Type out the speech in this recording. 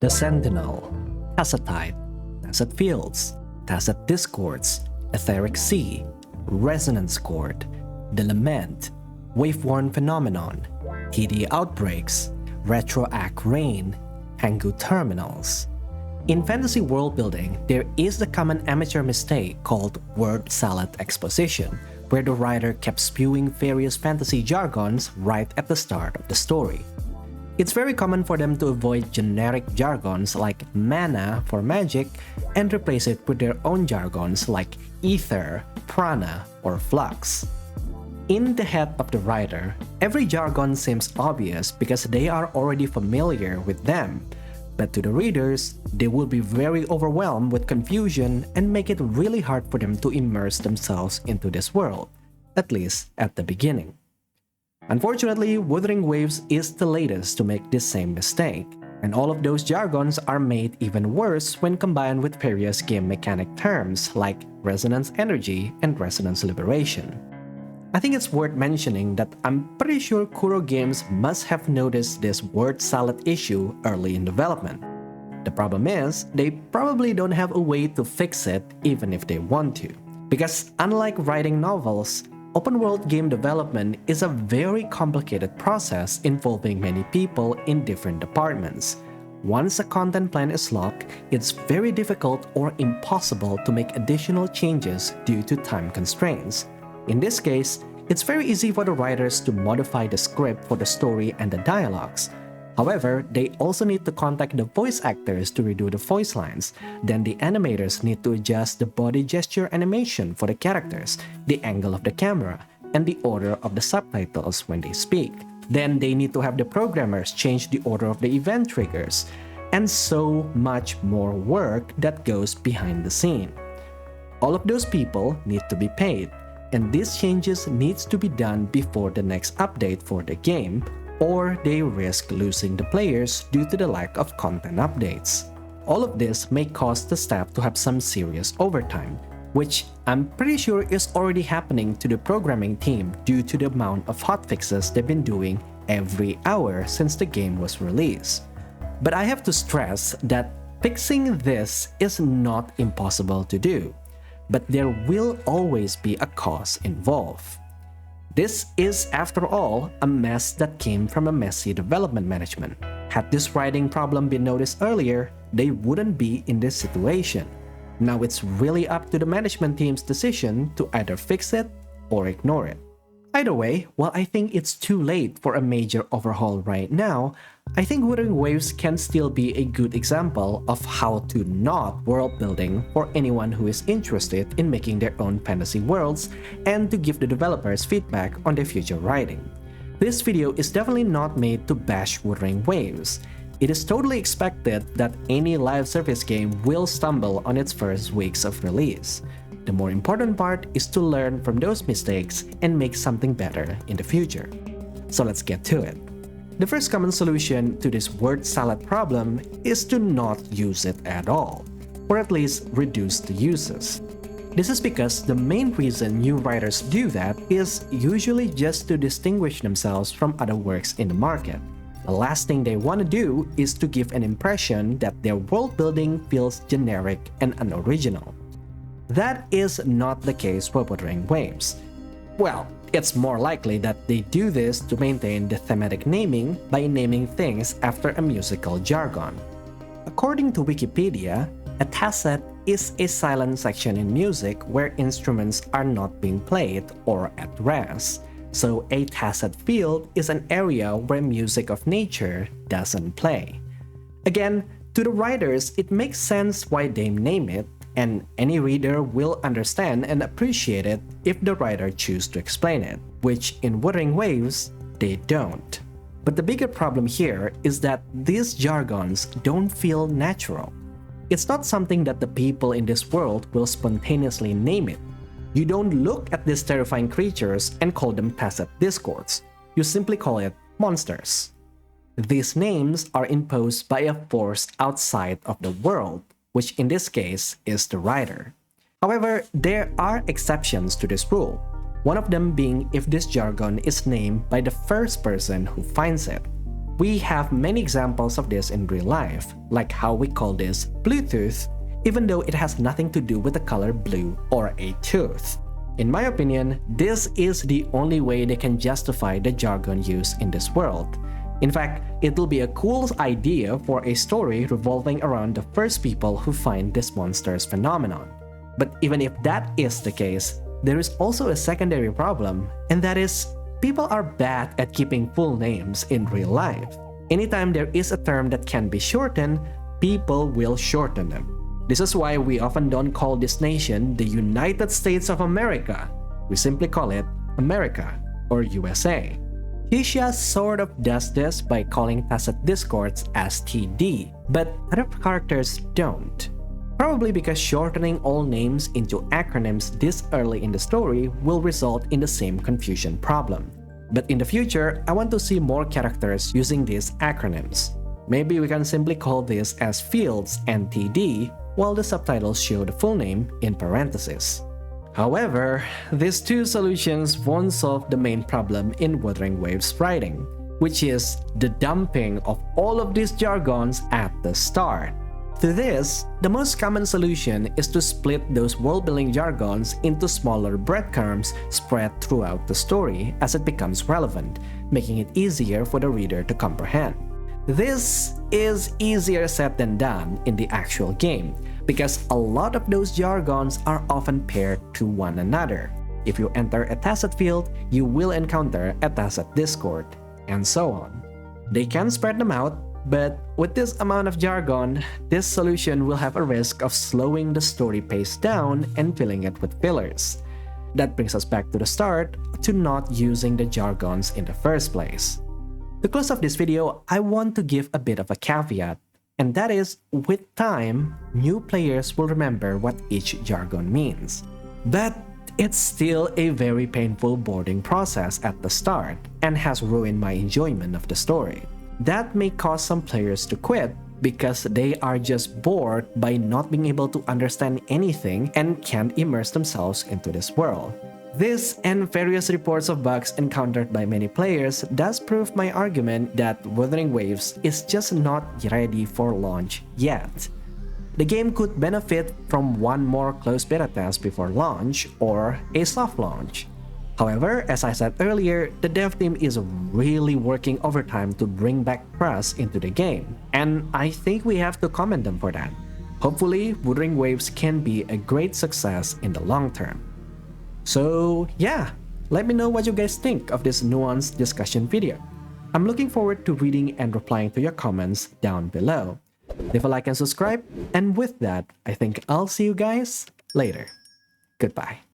The Sentinel, Tacetite, Tacet Fields, Tacet Discords, Etheric Sea, Resonance Chord, The Lament, Waveworn Phenomenon, TD Outbreaks, Retroact Rain, Hanggu Terminals. In fantasy world building, there is the common amateur mistake called word salad exposition, where the writer kept spewing various fantasy jargons right at the start of the story. It's very common for them to avoid generic jargons like mana for magic and replace it with their own jargons like Aether, Prana, or Flux. In the head of the writer, every jargon seems obvious because they are already familiar with them, but to the readers, they will be very overwhelmed with confusion and make it really hard for them to immerse themselves into this world, at least at the beginning. Unfortunately, Wuthering Waves is the latest to make this same mistake, and all of those jargons are made even worse when combined with various game mechanic terms like Resonance Energy and Resonance Liberation. I think it's worth mentioning that I'm pretty sure Kuro Games must have noticed this word salad issue early in development. The problem is, they probably don't have a way to fix it even if they want to. Because unlike writing novels, open-world game development is a very complicated process involving many people in different departments. Once a content plan is locked, it's very difficult or impossible to make additional changes due to time constraints. In this case, it's very easy for the writers to modify the script for the story and the dialogues. However, they also need to contact the voice actors to redo the voice lines. Then the animators need to adjust the body gesture animation for the characters, the angle of the camera, and the order of the subtitles when they speak. Then they need to have the programmers change the order of the event triggers, and so much more work that goes behind the scene. All of those people need to be paid, and these changes needs to be done before the next update for the game, or they risk losing the players due to the lack of content updates. All of this may cause the staff to have some serious overtime, which I'm pretty sure is already happening to the programming team due to the amount of hotfixes they've been doing every hour since the game was released. But I have to stress that fixing this is not impossible to do, but there will always be a cost involved. This is, after all, a mess that came from a messy development management. Had this writing problem been noticed earlier, they wouldn't be in this situation. Now it's really up to the management team's decision to either fix it or ignore it. Either way, while I think it's too late for a major overhaul right now, I think Wuthering Waves can still be a good example of how to not world building for anyone who is interested in making their own fantasy worlds and to give the developers feedback on their future writing. This video is definitely not made to bash Wuthering Waves. It is totally expected that any live service game will stumble on its first weeks of release. The more important part is to learn from those mistakes and make something better in the future. So let's get to it. The first common solution to this word salad problem is to not use it at all, or at least reduce the uses. This is because the main reason new writers do that is usually just to distinguish themselves from other works in the market. The last thing they want to do is to give an impression that their world building feels generic and unoriginal. That is not the case for Wuthering Waves. Well, it's more likely that they do this to maintain the thematic naming by naming things after a musical jargon. According to Wikipedia, a tacet is a silent section in music where instruments are not being played or at rest. So a tacet field is an area where music of nature doesn't play. Again, to the writers, it makes sense why they name it, and any reader will understand and appreciate it if the writer chooses to explain it, which in Wuthering Waves, they don't. But the bigger problem here is that these jargons don't feel natural. It's not something that the people in this world will spontaneously name it. You don't look at these terrifying creatures and call them Tacet Discords. You simply call it monsters. These names are imposed by a force outside of the world, which in this case is the writer. However, there are exceptions to this rule, one of them being if this jargon is named by the first person who finds it. we have many examples of this in real life, like how we call this Bluetooth, even though it has nothing to do with the color blue or a tooth. In my opinion, this is the only way they can justify the jargon use in this world. In fact, it'll be a cool idea for a story revolving around the first people who find this monster's phenomenon. But even if that is the case, there is also a secondary problem, and that is, people are bad at keeping full names in real life. Anytime there is a term that can be shortened, people will shorten them. This is why we often don't call this nation the United States of America. We simply call it America or USA. Tisha sort of does this by calling tacit discords as TD, but other characters don't. Probably because shortening all names into acronyms this early in the story will result in the same confusion problem. But in the future, I want to see more characters using these acronyms. Maybe we can simply call this as fields and TD, while the subtitles show the full name in parentheses. However, these two solutions won't solve the main problem in Wuthering Waves writing, which is the dumping of all of these jargons at the start. To this, the most common solution is to split those world-building jargons into smaller breadcrumbs spread throughout the story as it becomes relevant, making it easier for the reader to comprehend. This is easier said than done in the actual game, because a lot of those jargons are often paired to one another. If you enter a tacit field, you will encounter a tacit discord, and so on. They can spread them out, but with this amount of jargon, this solution will have a risk of slowing the story pace down and filling it with fillers. That brings us back to the start, to not using the jargons in the first place. To close off this video, I want to give a bit of a caveat, and that is, with time, new players will remember what each jargon means. But it's still a very painful boarding process at the start, and has ruined my enjoyment of the story. That may cause some players to quit because they are just bored by not being able to understand anything and can't immerse themselves into this world. This and various reports of bugs encountered by many players does prove my argument that Wuthering Waves is just not ready for launch yet. The game could benefit from one more closed beta test before launch or a soft launch. However, as I said earlier, the dev team is really working overtime to bring back trust into the game, and I think we have to commend them for that. Hopefully, Wuthering Waves can be a great success in the long term. So yeah, let me know what you guys think of this nuanced discussion video. I'm looking forward to reading and replying to your comments down below. Leave a like and subscribe, and with that, I think I'll see you guys later. Goodbye.